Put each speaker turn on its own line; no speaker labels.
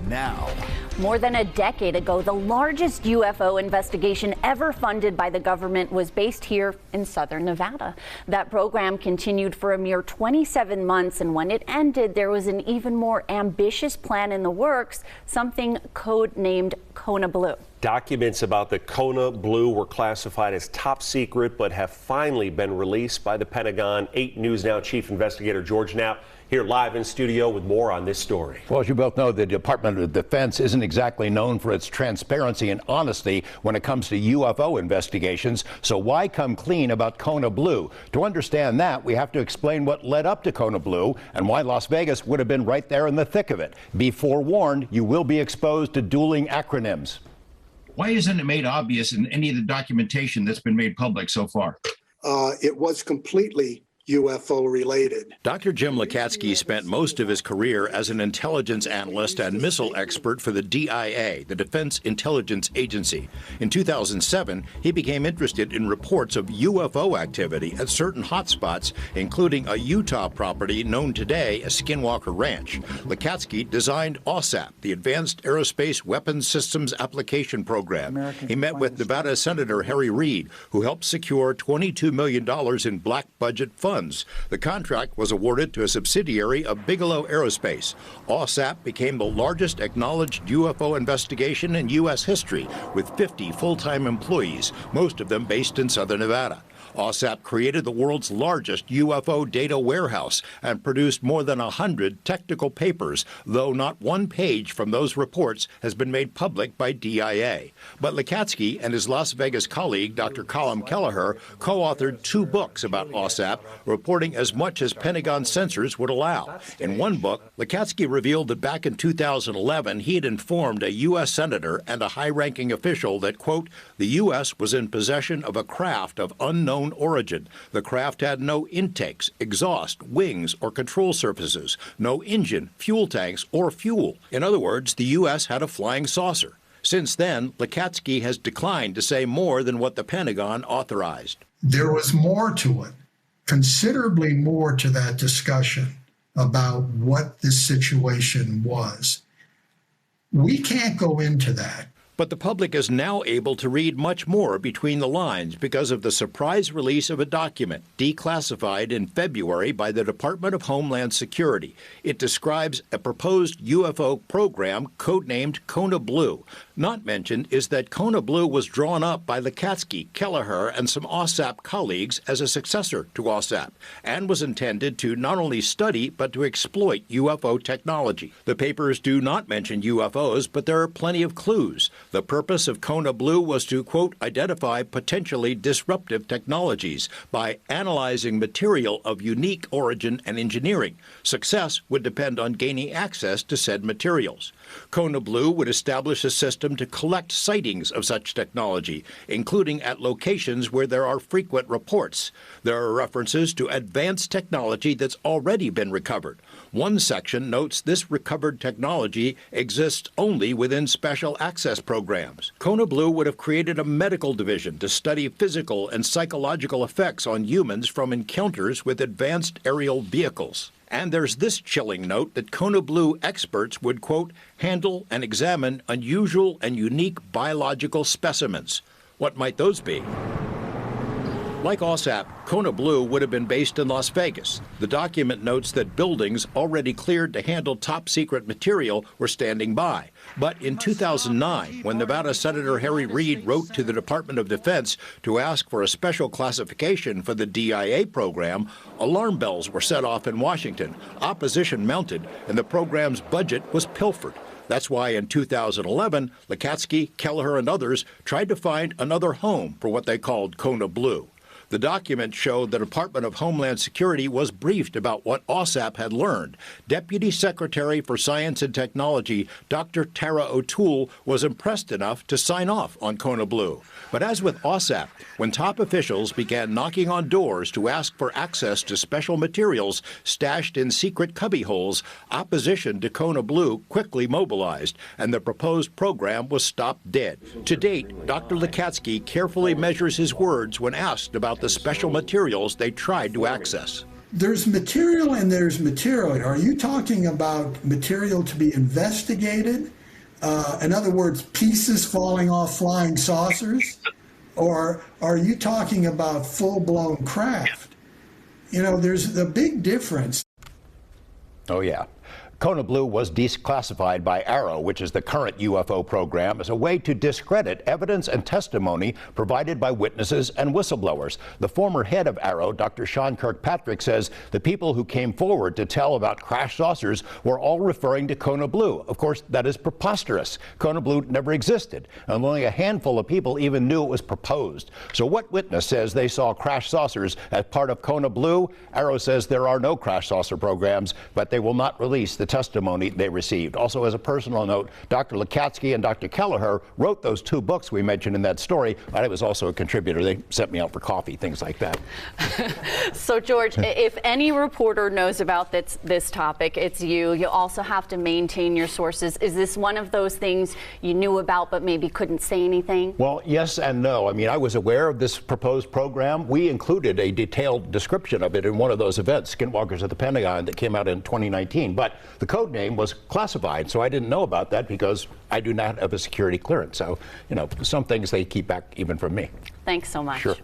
now.
More than a decade ago, the largest UFO investigation ever funded by the government was based here in southern Nevada. That program continued for a mere 27 months, and when it ended, there was an even more ambitious plan in the works, something code-named Kona Blue.
Documents about the Kona Blue were classified as top secret, but have finally been released by the Pentagon. 8 News Now Chief Investigator George Knapp here live in studio with more on this story.
Well, as you both know, the Department of Defense isn't exactly known for its transparency and honesty when it comes to UFO investigations. So why come clean about Kona Blue? To understand that, we have to explain what led up to Kona Blue and why Las Vegas would have been right there in the thick of it. Be forewarned, you will be exposed to dueling acronyms.
Why isn't it made obvious in any of the documentation that's been made public so far?
It was completely UFO related.
Dr. Jim Lakatsky spent most of his career as an intelligence analyst and missile expert for the DIA, the Defense Intelligence Agency. In 2007, he became interested in reports of UFO activity at certain hotspots, including a Utah property known today as Skinwalker Ranch. Lakatsky designed OSAP, the Advanced Aerospace Weapons Systems Application Program. He met with Nevada Senator Harry Reid, who helped secure $22 million in black budget funds. The contract was awarded to a subsidiary of Bigelow Aerospace. OSAP became the largest acknowledged UFO investigation in U.S. history, with 50 full-time employees, most of them based in southern Nevada. OSAP created the world's largest UFO data warehouse and produced more than 100 technical papers, though not one page from those reports has been made public by DIA. But Lakatsky and his Las Vegas colleague, Dr. Colin Kelleher, co-authored 2 books about OSAP, reporting as much as Pentagon censors would allow. In one book, Lakatsky revealed that back in 2011, he had informed a U.S. senator and a high-ranking official that, quote, the U.S. was in possession of a craft of unknown origin. The craft had no intakes, exhaust, wings, or control surfaces, no engine, fuel tanks, or fuel. In other words, the U.S. had a flying saucer. Since then, Lakatsky has declined to say more than what the Pentagon authorized.
There was more to it, considerably more to that discussion about what this situation was. We can't go into that.
But the public is now able to read much more between the lines because of the surprise release of a document declassified in February by the Department of Homeland Security. It describes a proposed UFO program codenamed Kona Blue. Not mentioned is that Kona Blue was drawn up by Lakatsky, Kelleher, and some OSAP colleagues as a successor to OSAP, and was intended to not only study but to exploit UFO technology. The papers do not mention UFOs, but there are plenty of clues. The purpose of Kona Blue was to, quote, identify potentially disruptive technologies by analyzing material of unique origin and engineering. Success would depend on gaining access to said materials. Kona Blue would establish a system to collect sightings of such technology, including at locations where there are frequent reports. There are references to advanced technology that's already been recovered. One section notes this recovered technology exists only within special access programs. Kona Blue would have created a medical division to study physical and psychological effects on humans from encounters with advanced aerial vehicles. And there's this chilling note that Kona Blue experts would, quote, handle and examine unusual and unique biological specimens. What might those be? Like OSAP, Kona Blue would have been based in Las Vegas. The document notes that buildings already cleared to handle top-secret material were standing by. But in 2009, when Nevada Senator Harry Reid wrote to the Department of Defense to ask for a special classification for the DIA program, alarm bells were set off in Washington, opposition mounted, and the program's budget was pilfered. That's why in 2011, Lakatsky, Kelleher, and others tried to find another home for what they called Kona Blue. The document showed the Department of Homeland Security was briefed about what OSAP had learned. Deputy Secretary for Science and Technology, Dr. Tara O'Toole, was impressed enough to sign off on Kona Blue. But as with OSAP, when top officials began knocking on doors to ask for access to special materials stashed in secret cubbyholes, opposition to Kona Blue quickly mobilized, and the proposed program was stopped dead. To date, Dr. Lakatsky carefully measures his words when asked about the special materials they tried to access.
there's material and there's material. Are you talking about material to be investigated? In other words, pieces falling off flying saucers? Or are you talking about full-blown craft? You know, there's the big difference.
Oh, yeah. Kona Blue was declassified by AARO, which is the current UFO program, as a way to discredit evidence and testimony provided by witnesses and whistleblowers. The former head of AARO, Dr. Sean Kirkpatrick, says the people who came forward to tell about crash saucers were all referring to Kona Blue. Of course, that is preposterous. Kona Blue never existed, and only a handful of people even knew it was proposed. So what witness says they saw crash saucers as part of Kona Blue? AARO says there are no crash saucer programs, but they will not release the testimony they received. Also, as a personal note, Dr. Lukatsky and Dr. Kelleher wrote those 2 books we mentioned in that story. I was also a contributor. They sent me out for coffee, things like that.
So, George, if any reporter knows about this topic, it's you. You also have to maintain your sources. Is this one of those things you knew about but maybe couldn't say anything?
Well, yes and no. I mean, I was aware of this proposed program. We included a detailed description of it in one of those events, Skinwalkers at the Pentagon, that came out in 2019. But the code name was classified, so I didn't know about that because I do not have a security clearance. So, you know, some things they keep back even from me.
Thanks so much.
Sure.